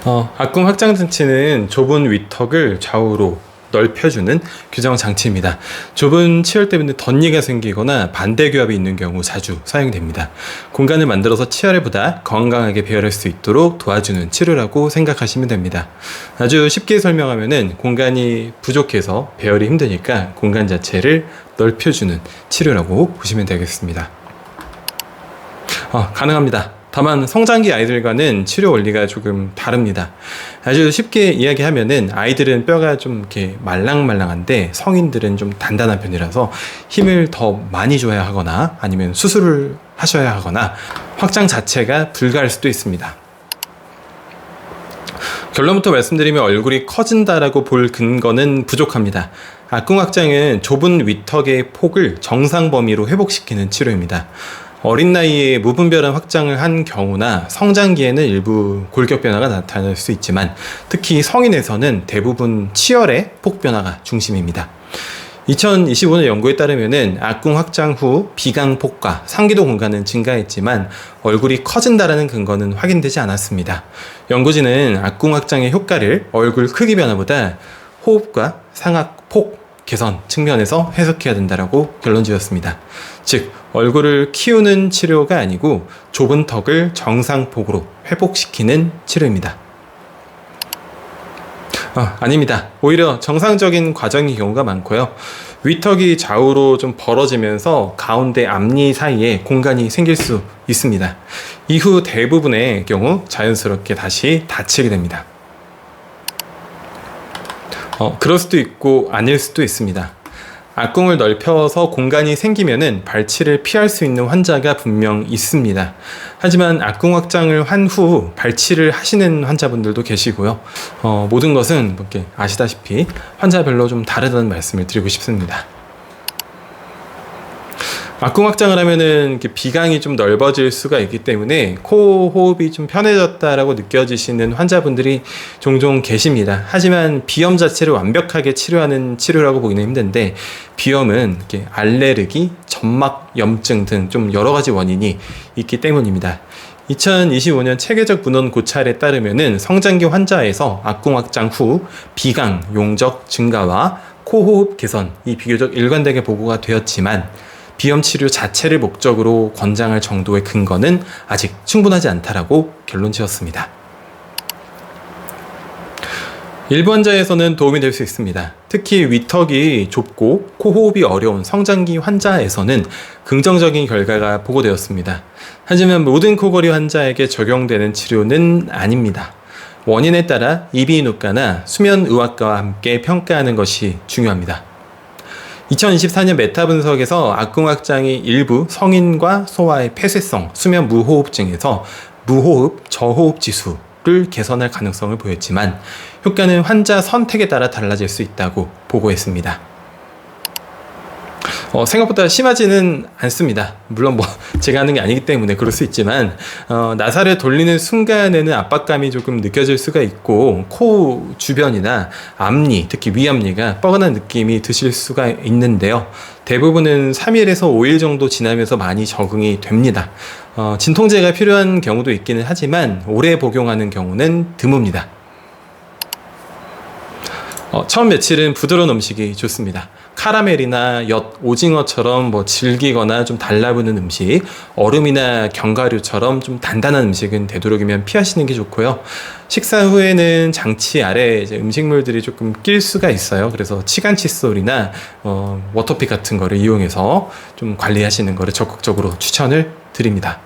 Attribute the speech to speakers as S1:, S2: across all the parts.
S1: 악궁 확장 장치는 좁은 위턱을 좌우로 넓혀주는 규정 장치입니다. 좁은 치열 때문에 덧니가 생기거나 반대 교합이 있는 경우 자주 사용됩니다. 공간을 만들어서 치열을 보다 건강하게 배열할 수 있도록 도와주는 치료라고 생각하시면 됩니다. 아주 쉽게 설명하면은 공간이 부족해서 배열이 힘드니까 공간 자체를 넓혀주는 치료라고 보시면 되겠습니다. 가능합니다. 다만 성장기 아이들과는 치료 원리가 조금 다릅니다. 아주 쉽게 이야기하면은 아이들은 뼈가 좀 이렇게 말랑말랑한데 성인들은 좀 단단한 편이라서 힘을 더 많이 줘야 하거나 아니면 수술을 하셔야 하거나 확장 자체가 불가할 수도 있습니다. 결론부터 말씀드리면 얼굴이 커진다라고 볼 근거는 부족합니다. 악궁 확장은 좁은 위턱의 폭을 정상 범위로 회복시키는 치료입니다. 어린 나이에 무분별한 확장을 한 경우나 성장기에는 일부 골격 변화가 나타날 수 있지만 특히 성인에서는 대부분 치열의 폭 변화가 중심입니다. 2025년 연구에 따르면 악궁 확장 후 비강 폭과 상기도 공간은 증가했지만 얼굴이 커진다라는 근거는 확인되지 않았습니다. 연구진은 악궁 확장의 효과를 얼굴 크기 변화보다 호흡과 상악 폭 개선 측면에서 해석해야 된다라고 결론 지었습니다. 즉 얼굴을 키우는 치료가 아니고 좁은 턱을 정상폭으로 회복시키는 치료입니다. 아닙니다. 오히려 정상적인 과정인 경우가 많고요. 위턱이 좌우로 좀 벌어지면서 가운데 앞니 사이에 공간이 생길 수 있습니다. 이후 대부분의 경우 자연스럽게 다시 닫히게 됩니다. 그럴 수도 있고 아닐 수도 있습니다. 악궁을 넓혀서 공간이 생기면은 발치를 피할 수 있는 환자가 분명 있습니다. 하지만 악궁 확장을 한 후 발치를 하시는 환자분들도 계시고요. 모든 것은 이렇게 아시다시피 환자별로 좀 다르다는 말씀을 드리고 싶습니다. 악궁 확장을 하면은 비강이 좀 넓어질 수가 있기 때문에 코 호흡이 좀 편해졌다라고 느껴지시는 환자분들이 종종 계십니다. 하지만 비염 자체를 완벽하게 치료하는 치료라고 보기는 힘든데 비염은 이렇게 알레르기, 점막 염증 등 좀 여러 가지 원인이 있기 때문입니다. 2025년 체계적 분원 고찰에 따르면은 성장기 환자에서 악궁 확장 후 비강, 용적 증가와 코 호흡 개선이 비교적 일관되게 보고가 되었지만 비염 치료 자체를 목적으로 권장할 정도의 근거는 아직 충분하지 않다라고 결론 지었습니다. 일부 환자에서는 도움이 될 수 있습니다. 특히 위턱이 좁고 코호흡이 어려운 성장기 환자에서는 긍정적인 결과가 보고되었습니다. 하지만 모든 코골이 환자에게 적용되는 치료는 아닙니다. 원인에 따라 이비인후과나 수면의학과와 함께 평가하는 것이 중요합니다. 2024년 메타 분석에서 악궁 확장이 일부 성인과 소아의 폐쇄성 수면 무호흡증에서 무호흡, 저호흡 지수를 개선할 가능성을 보였지만 효과는 환자 선택에 따라 달라질 수 있다고 보고했습니다. 생각보다 심하지는 않습니다. 물론 제가 하는 게 아니기 때문에 그럴 수 있지만 나사를 돌리는 순간에는 압박감이 조금 느껴질 수가 있고 코 주변이나 앞니, 특히 위앞니가 뻐근한 느낌이 드실 수가 있는데요. 대부분은 3일에서 5일 정도 지나면서 많이 적응이 됩니다. 진통제가 필요한 경우도 있기는 하지만 오래 복용하는 경우는 드뭅니다. 처음 며칠은 부드러운 음식이 좋습니다. 카라멜이나 엿, 오징어처럼 질기거나 좀 달라붙는 음식, 얼음이나 견과류처럼 좀 단단한 음식은 되도록이면 피하시는 게 좋고요. 식사 후에는 장치 아래 음식물들이 조금 낄 수가 있어요. 그래서 치간 칫솔이나 워터픽 같은 거를 이용해서 좀 관리하시는 거를 적극적으로 추천을 드립니다.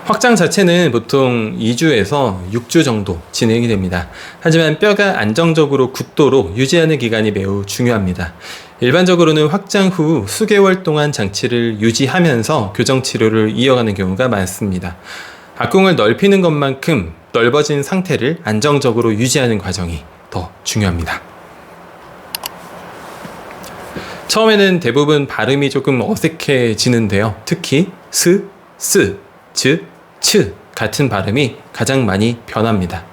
S1: 확장 자체는 보통 2주에서 6주 정도 진행이 됩니다. 하지만 뼈가 안정적으로 굳도록 유지하는 기간이 매우 중요합니다. 일반적으로는 확장 후 수개월 동안 장치를 유지하면서 교정 치료를 이어가는 경우가 많습니다. 악궁을 넓히는 것만큼 넓어진 상태를 안정적으로 유지하는 과정이 더 중요합니다. 처음에는 대부분 발음이 조금 어색해지는데요. 특히 스, 즈, 츠 같은 발음이 가장 많이 변합니다.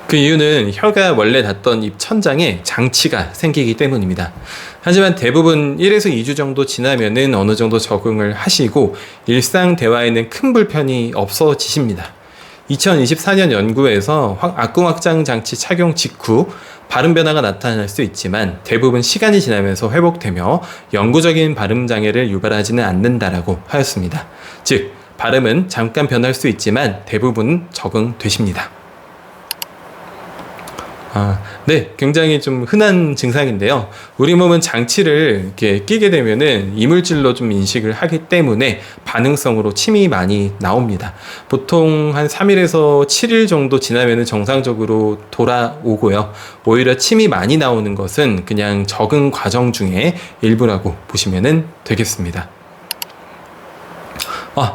S1: 그 이유는 혀가 원래 닿던 입 천장에 장치가 생기기 때문입니다. 하지만 대부분 1에서 2주 정도 지나면은 어느 정도 적응을 하시고 일상 대화에는 큰 불편이 없어지십니다. 2024년 연구에서 악궁 확장 장치 착용 직후 발음 변화가 나타날 수 있지만 대부분 시간이 지나면서 회복되며 영구적인 발음 장애를 유발하지는 않는다라고 하였습니다. 즉, 발음은 잠깐 변할 수 있지만 대부분 적응되십니다. 네, 굉장히 좀 흔한 증상인데요. 우리 몸은 장치를 이렇게 끼게 되면은 이물질로 좀 인식을 하기 때문에 반응성으로 침이 많이 나옵니다. 보통 한 3일에서 7일 정도 지나면은 정상적으로 돌아오고요. 오히려 침이 많이 나오는 것은 그냥 적응 과정 중에 일부라고 보시면 되겠습니다.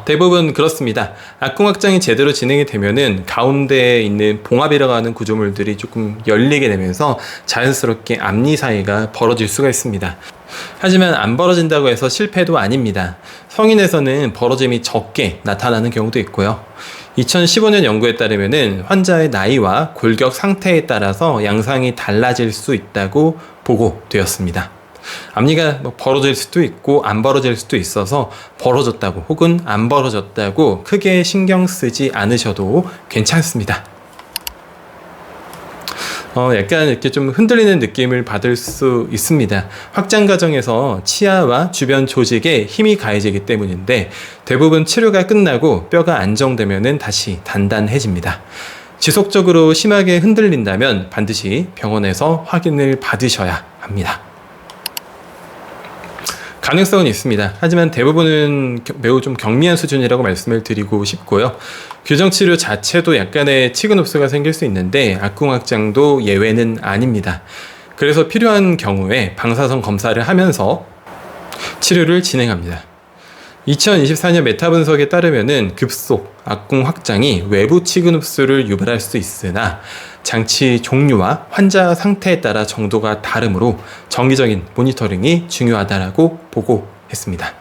S1: 대부분 그렇습니다. 악궁 확장이 제대로 진행이 되면은 가운데에 있는 봉합이라고 하는 구조물들이 조금 열리게 되면서 자연스럽게 앞니 사이가 벌어질 수가 있습니다. 하지만 안 벌어진다고 해서 실패도 아닙니다. 성인에서는 벌어짐이 적게 나타나는 경우도 있고요. 2015년 연구에 따르면은 환자의 나이와 골격 상태에 따라서 양상이 달라질 수 있다고 보고되었습니다. 앞니가 벌어질 수도 있고 안 벌어질 수도 있어서 벌어졌다고 혹은 안 벌어졌다고 크게 신경 쓰지 않으셔도 괜찮습니다. 약간 이렇게 좀 흔들리는 느낌을 받을 수 있습니다. 확장 과정에서 치아와 주변 조직에 힘이 가해지기 때문인데 대부분 치료가 끝나고 뼈가 안정되면 다시 단단해집니다. 지속적으로 심하게 흔들린다면 반드시 병원에서 확인을 받으셔야 합니다. 가능성은 있습니다. 하지만 대부분은 매우 좀 경미한 수준이라고 말씀을 드리고 싶고요. 교정치료 자체도 약간의 치근 흡수가 생길 수 있는데 악궁 확장도 예외는 아닙니다. 그래서 필요한 경우에 방사선 검사를 하면서 치료를 진행합니다. 2024년 메타 분석에 따르면은 급속 악궁 확장이 외부 치근 흡수를 유발할 수 있으나 장치 종류와 환자 상태에 따라 정도가 다르므로 정기적인 모니터링이 중요하다라고 보고했습니다.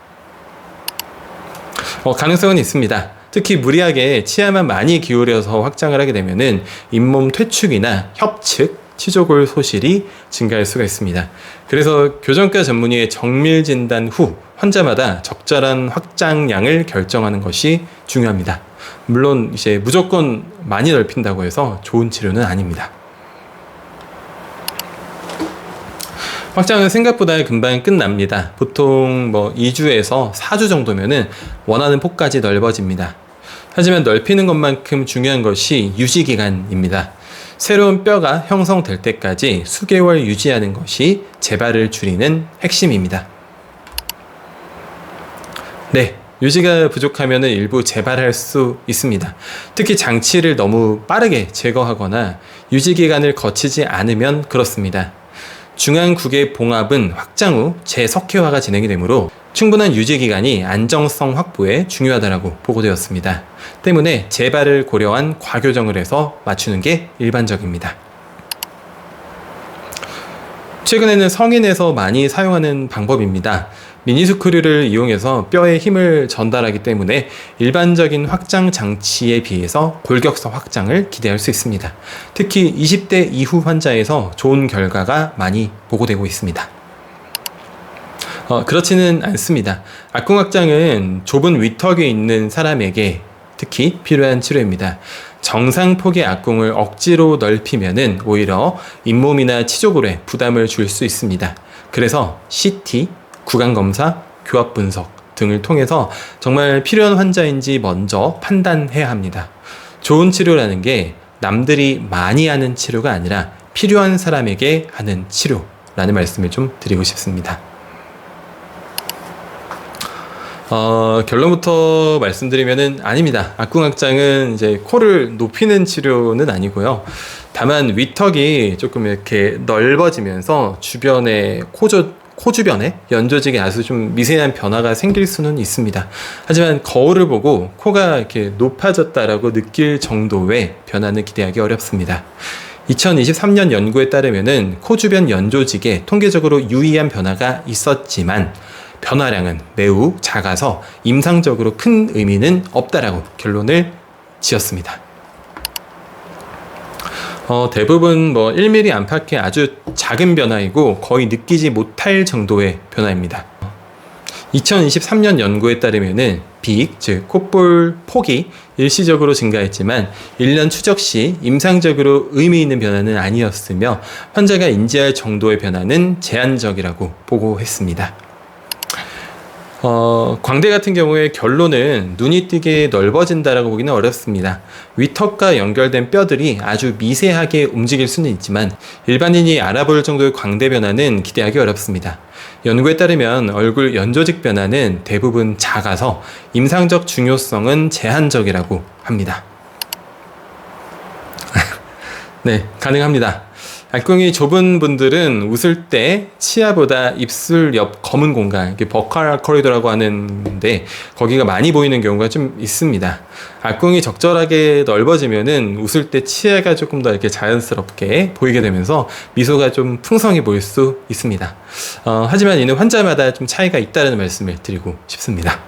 S1: 가능성은 있습니다. 특히 무리하게 치아만 많이 기울여서 확장을 하게 되면은 잇몸 퇴축이나 협측, 치조골 소실이 증가할 수가 있습니다. 그래서 교정과 전문의의 정밀 진단 후 환자마다 적절한 확장량을 결정하는 것이 중요합니다. 물론 이제 무조건 많이 넓힌다고 해서 좋은 치료는 아닙니다. 확장은 생각보다 금방 끝납니다. 보통 2주에서 4주 정도면은 원하는 폭까지 넓어집니다. 하지만 넓히는 것만큼 중요한 것이 유지 기간입니다. 새로운 뼈가 형성될 때까지 수개월 유지하는 것이 재발을 줄이는 핵심입니다. 네, 유지가 부족하면 일부 재발할 수 있습니다. 특히 장치를 너무 빠르게 제거하거나 유지 기간을 거치지 않으면 그렇습니다. 중앙국의 봉합은 확장 후 재석회화가 진행이 되므로 충분한 유지 기간이 안정성 확보에 중요하다고 보고되었습니다. 때문에 재발을 고려한 과교정을 해서 맞추는 게 일반적입니다. 최근에는 성인에서 많이 사용하는 방법입니다. 미니스크류를 이용해서 뼈에 힘을 전달하기 때문에 일반적인 확장 장치에 비해서 골격서 확장을 기대할 수 있습니다. 특히 20대 이후 환자에서 좋은 결과가 많이 보고되고 있습니다. 그렇지는 않습니다. 악궁 확장은 좁은 위턱에 있는 사람에게 특히 필요한 치료입니다. 정상 폭의 악궁을 억지로 넓히면은 오히려 잇몸이나 치조골에 부담을 줄 수 있습니다. 그래서 CT, 구강검사, 교합 분석 등을 통해서 정말 필요한 환자인지 먼저 판단해야 합니다. 좋은 치료라는 게 남들이 많이 하는 치료가 아니라 필요한 사람에게 하는 치료라는 말씀을 좀 드리고 싶습니다. 결론부터 말씀드리면은 아닙니다. 악궁 확장은 이제 코를 높이는 치료는 아니고요. 다만 위턱이 조금 이렇게 넓어지면서 주변에 코 주변에 연조직에 아주 좀 미세한 변화가 생길 수는 있습니다. 하지만 거울을 보고 코가 이렇게 높아졌다라고 느낄 정도의 변화는 기대하기 어렵습니다. 2023년 연구에 따르면은 코 주변 연조직에 통계적으로 유의한 변화가 있었지만 변화량은 매우 작아서 임상적으로 큰 의미는 없다라고 결론을 지었습니다. 대부분 1mm 안팎의 아주 작은 변화이고 거의 느끼지 못할 정도의 변화입니다. 2023년 연구에 따르면은 비익, 즉 콧볼 폭이 일시적으로 증가했지만 1년 추적 시 임상적으로 의미 있는 변화는 아니었으며 환자가 인지할 정도의 변화는 제한적이라고 보고했습니다. 광대 같은 경우에 결론은 눈이 뜨게 넓어진다라고 보기는 어렵습니다. 위턱과 연결된 뼈들이 아주 미세하게 움직일 수는 있지만 일반인이 알아볼 정도의 광대 변화는 기대하기 어렵습니다. 연구에 따르면 얼굴 연조직 변화는 대부분 작아서 임상적 중요성은 제한적이라고 합니다. 네, 가능합니다. 알꿍이 좁은 분들은 웃을 때 치아보다 입술 옆 검은 공간, 버칼 코리도라고 하는데 거기가 많이 보이는 경우가 좀 있습니다. 알꿍이 적절하게 넓어지면은 웃을 때 치아가 조금 더 이렇게 자연스럽게 보이게 되면서 미소가 좀 풍성해 보일 수 있습니다. 하지만 이는 환자마다 좀 차이가 있다는 말씀을 드리고 싶습니다.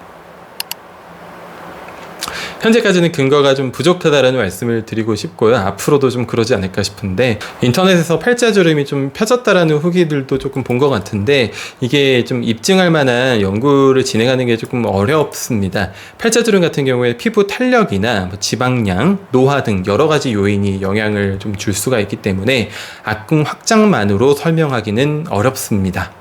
S1: 현재까지는 근거가 좀 부족하다라는 말씀을 드리고 싶고요. 앞으로도 좀 그러지 않을까 싶은데 인터넷에서 팔자주름이 좀 펴졌다라는 후기들도 조금 본 것 같은데 이게 좀 입증할 만한 연구를 진행하는 게 조금 어렵습니다. 팔자주름 같은 경우에 피부 탄력이나 지방량, 노화 등 여러 가지 요인이 영향을 좀 줄 수가 있기 때문에 악궁 확장만으로 설명하기는 어렵습니다.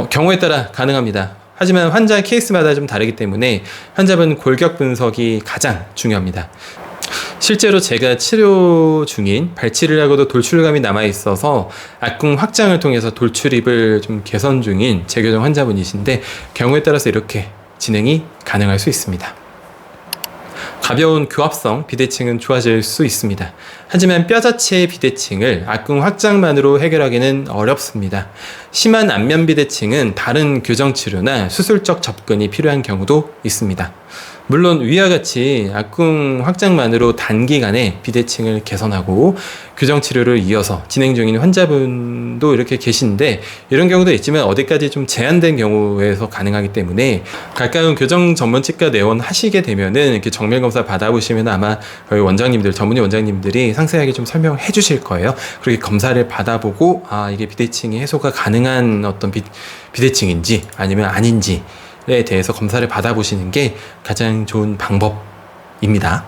S1: 경우에 따라 가능합니다. 하지만 환자 케이스마다 좀 다르기 때문에 환자분 골격 분석이 가장 중요합니다. 실제로 제가 치료 중인 발치를 하고도 돌출감이 남아 있어서 악궁 확장을 통해서 돌출입을 좀 개선 중인 재교정 환자분이신데 경우에 따라서 이렇게 진행이 가능할 수 있습니다. 가벼운 교합성 비대칭은 좋아질 수 있습니다. 하지만 뼈 자체의 비대칭을 악궁 확장만으로 해결하기는 어렵습니다. 심한 안면 비대칭은 다른 교정 치료나 수술적 접근이 필요한 경우도 있습니다. 물론 위와 같이 악궁 확장만으로 단기간에 비대칭을 개선하고 교정 치료를 이어서 진행 중인 환자분도 이렇게 계신데 이런 경우도 있지만 어디까지 좀 제한된 경우에서 가능하기 때문에 가까운 교정 전문 치과 내원 하시게 되면은 이렇게 정밀 검사 받아보시면 아마 원장님들, 전문의 원장님들이 상세하게 좀 설명해 주실 거예요. 그렇게 검사를 받아보고 이게 비대칭이 해소가 가능한 어떤 비대칭인지 아니면 아닌지 에 대해서 검사를 받아보시는 게 가장 좋은 방법입니다.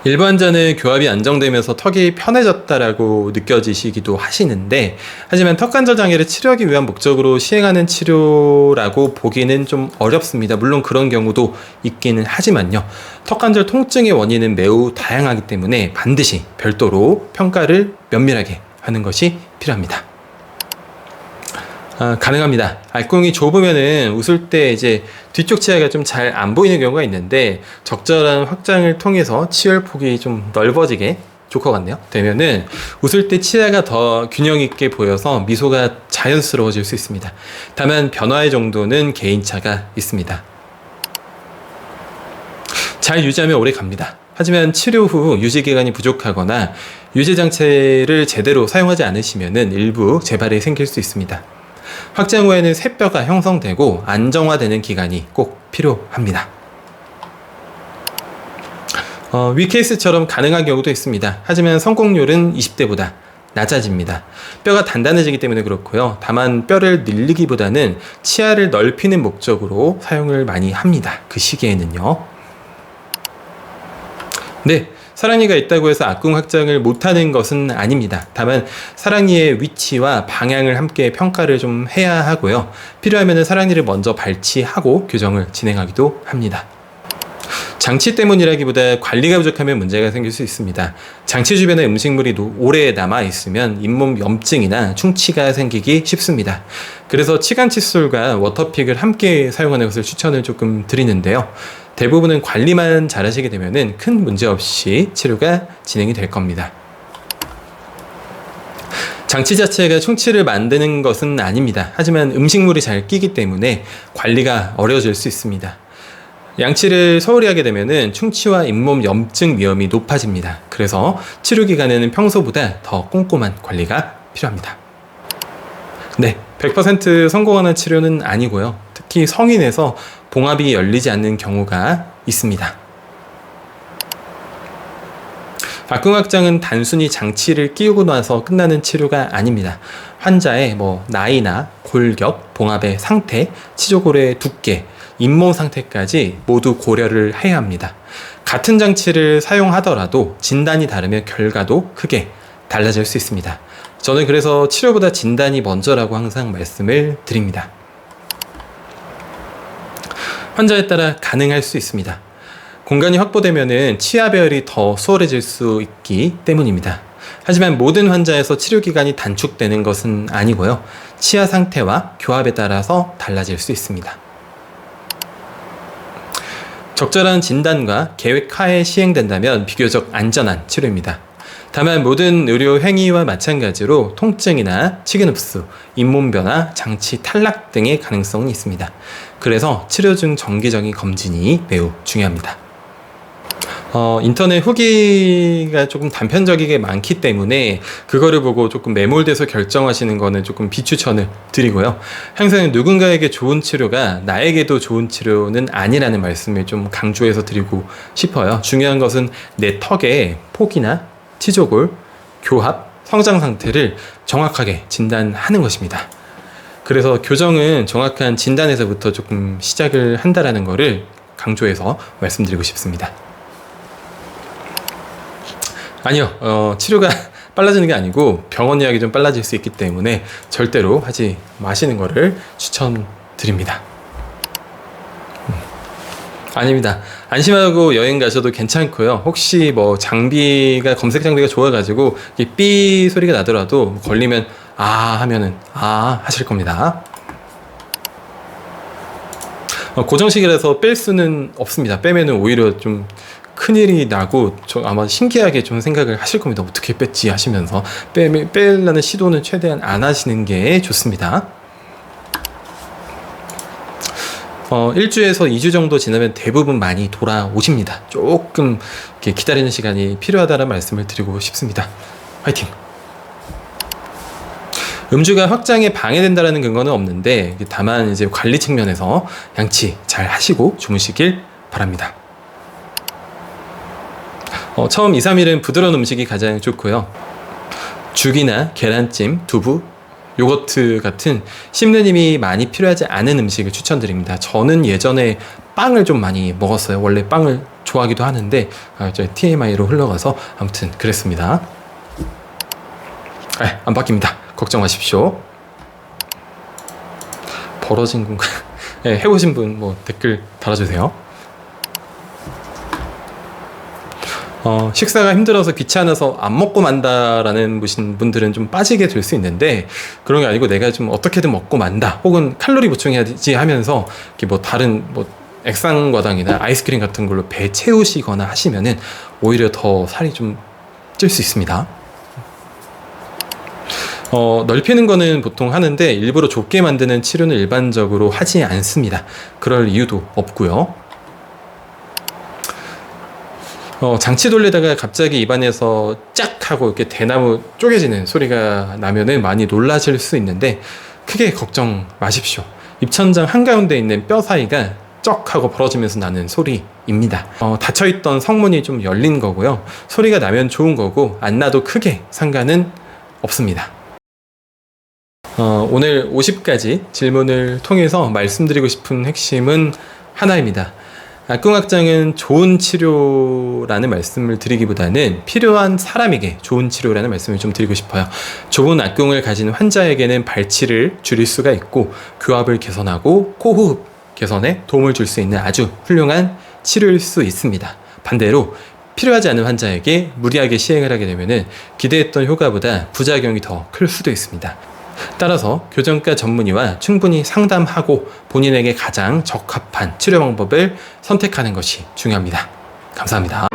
S1: 일부 환자는 교합이 안정되면서 턱이 편해졌다라고 느껴지시기도 하시는데 하지만 턱관절 장애를 치료하기 위한 목적으로 시행하는 치료라고 보기는 좀 어렵습니다. 물론 그런 경우도 있기는 하지만요. 턱관절 통증의 원인은 매우 다양하기 때문에 반드시 별도로 평가를 면밀하게 하는 것이 필요합니다. 가능합니다. 알꿍이 좁으면은 웃을 때 이제 뒤쪽 치아가 좀 잘 안 보이는 경우가 있는데 적절한 확장을 통해서 치열폭이 좀 넓어지게 조커 같네요. 되면은 웃을 때 치아가 더 균형 있게 보여서 미소가 자연스러워질 수 있습니다. 다만 변화의 정도는 개인차가 있습니다. 잘 유지하면 오래 갑니다. 하지만 치료 후 유지 기간이 부족하거나 유지 장치를 제대로 사용하지 않으시면은 일부 재발이 생길 수 있습니다. 확장 후에는 새 뼈가 형성되고 안정화되는 기간이 꼭 필요합니다. 위 케이스처럼 가능한 경우도 있습니다. 하지만 성공률은 20대보다 낮아집니다. 뼈가 단단해지기 때문에 그렇고요. 다만 뼈를 늘리기보다는 치아를 넓히는 목적으로 사용을 많이 합니다. 그 시기에는요. 네. 사랑니가 있다고 해서 악궁 확장을 못하는 것은 아닙니다. 다만 사랑니의 위치와 방향을 함께 평가를 좀 해야 하고요. 필요하면 사랑니를 먼저 발치하고 교정을 진행하기도 합니다. 장치 때문이라기보다 관리가 부족하면 문제가 생길 수 있습니다. 장치 주변에 음식물이 오래 남아 있으면 잇몸 염증이나 충치가 생기기 쉽습니다. 그래서 치간 칫솔과 워터픽을 함께 사용하는 것을 추천을 조금 드리는데요. 대부분은 관리만 잘 하시게 되면 큰 문제 없이 치료가 진행이 될 겁니다. 장치 자체가 충치를 만드는 것은 아닙니다. 하지만 음식물이 잘 끼기 때문에 관리가 어려워질 수 있습니다. 양치를 소홀히 하게 되면 충치와 잇몸 염증 위험이 높아집니다. 그래서 치료 기간에는 평소보다 더 꼼꼼한 관리가 필요합니다. 네, 100% 성공하는 치료는 아니고요. 특히 성인에서 봉합이 열리지 않는 경우가 있습니다. 악궁합장은 단순히 장치를 끼우고 나서 끝나는 치료가 아닙니다. 환자의 나이나 골격, 봉합의 상태, 치조골의 두께, 잇몸 상태까지 모두 고려를 해야 합니다. 같은 장치를 사용하더라도 진단이 다르면 결과도 크게 달라질 수 있습니다. 저는 그래서 치료보다 진단이 먼저라고 항상 말씀을 드립니다. 환자에 따라 가능할 수 있습니다. 공간이 확보되면 치아 배열이 더 수월해질 수 있기 때문입니다. 하지만 모든 환자에서 치료 기간이 단축되는 것은 아니고요. 치아 상태와 교합에 따라서 달라질 수 있습니다. 적절한 진단과 계획 하에 시행된다면 비교적 안전한 치료입니다. 다만 모든 의료 행위와 마찬가지로 통증이나 치근 흡수, 잇몸 변화, 장치 탈락 등의 가능성이 있습니다. 그래서 치료 중 정기적인 검진이 매우 중요합니다. 인터넷 후기가 조금 단편적이게 많기 때문에 그거를 보고 조금 매몰돼서 결정하시는 거는 조금 비추천을 드리고요. 항상 누군가에게 좋은 치료가 나에게도 좋은 치료는 아니라는 말씀을 좀 강조해서 드리고 싶어요. 중요한 것은 내 턱의 폭이나 치조골, 교합, 성장 상태를 정확하게 진단하는 것입니다. 그래서 교정은 정확한 진단에서부터 조금 시작을 한다라는 거를 강조해서 말씀드리고 싶습니다. 아니요, 치료가 빨라지는 게 아니고 병원 예약이 좀 빨라질 수 있기 때문에 절대로 하지 마시는 거를 추천드립니다. 아닙니다. 안심하고 여행 가셔도 괜찮고요. 혹시 장비가 검색 장비가 좋아가지고 삐 소리가 나더라도 걸리면 하면은 하실 겁니다. 고정식이라서 뺄 수는 없습니다. 빼면은 오히려 좀 큰일이 나고 아마 신기하게 좀 생각을 하실 겁니다. 어떻게 뺐지 하시면서 빼려는 시도는 최대한 안 하시는 게 좋습니다. 1주에서 2주 정도 지나면 대부분 많이 돌아오십니다. 조금 이렇게 기다리는 시간이 필요하다는 말씀을 드리고 싶습니다. 화이팅! 음주가 확장에 방해된다는 근거는 없는데 다만 이제 관리 측면에서 양치 잘 하시고 주무시길 바랍니다. 처음 2, 3일은 부드러운 음식이 가장 좋고요. 죽이나 계란찜, 두부, 요거트 같은 씹는 힘이 많이 필요하지 않은 음식을 추천드립니다. 저는 예전에 빵을 좀 많이 먹었어요. 원래 빵을 좋아하기도 하는데 TMI로 흘러가서 아무튼 그랬습니다. 안 바뀝니다. 걱정 마십시오. 벌어진 공간 해보신 분 댓글 달아주세요. 식사가 힘들어서 귀찮아서 안 먹고 만다라는 분들은 좀 빠지게 될 수 있는데 그런 게 아니고 내가 좀 어떻게든 먹고 만다 혹은 칼로리 보충해야지 하면서 다른 액상과당이나 아이스크림 같은 걸로 배 채우시거나 하시면은 오히려 더 살이 좀 찔 수 있습니다. 넓히는 거는 보통 하는데 일부러 좁게 만드는 치료는 일반적으로 하지 않습니다. 그럴 이유도 없고요. 장치 돌리다가 갑자기 입안에서 짝 하고 이렇게 대나무 쪼개지는 소리가 나면은 많이 놀라실 수 있는데 크게 걱정 마십시오. 입천장 한가운데 있는 뼈 사이가 쩍 하고 벌어지면서 나는 소리입니다. 닫혀있던 성문이 좀 열린 거고요. 소리가 나면 좋은 거고 안 나도 크게 상관은 없습니다. 오늘 50가지 질문을 통해서 말씀드리고 싶은 핵심은 하나입니다. 악궁합장은 좋은 치료라는 말씀을 드리기보다는 필요한 사람에게 좋은 치료라는 말씀을 좀 드리고 싶어요. 좁은 악궁을 가진 환자에게는 발치를 줄일 수가 있고 교합을 개선하고 코호흡 개선에 도움을 줄 수 있는 아주 훌륭한 치료일 수 있습니다. 반대로 필요하지 않은 환자에게 무리하게 시행을 하게 되면 기대했던 효과보다 부작용이 더 클 수도 있습니다. 따라서 교정과 전문의와 충분히 상담하고 본인에게 가장 적합한 치료 방법을 선택하는 것이 중요합니다. 감사합니다.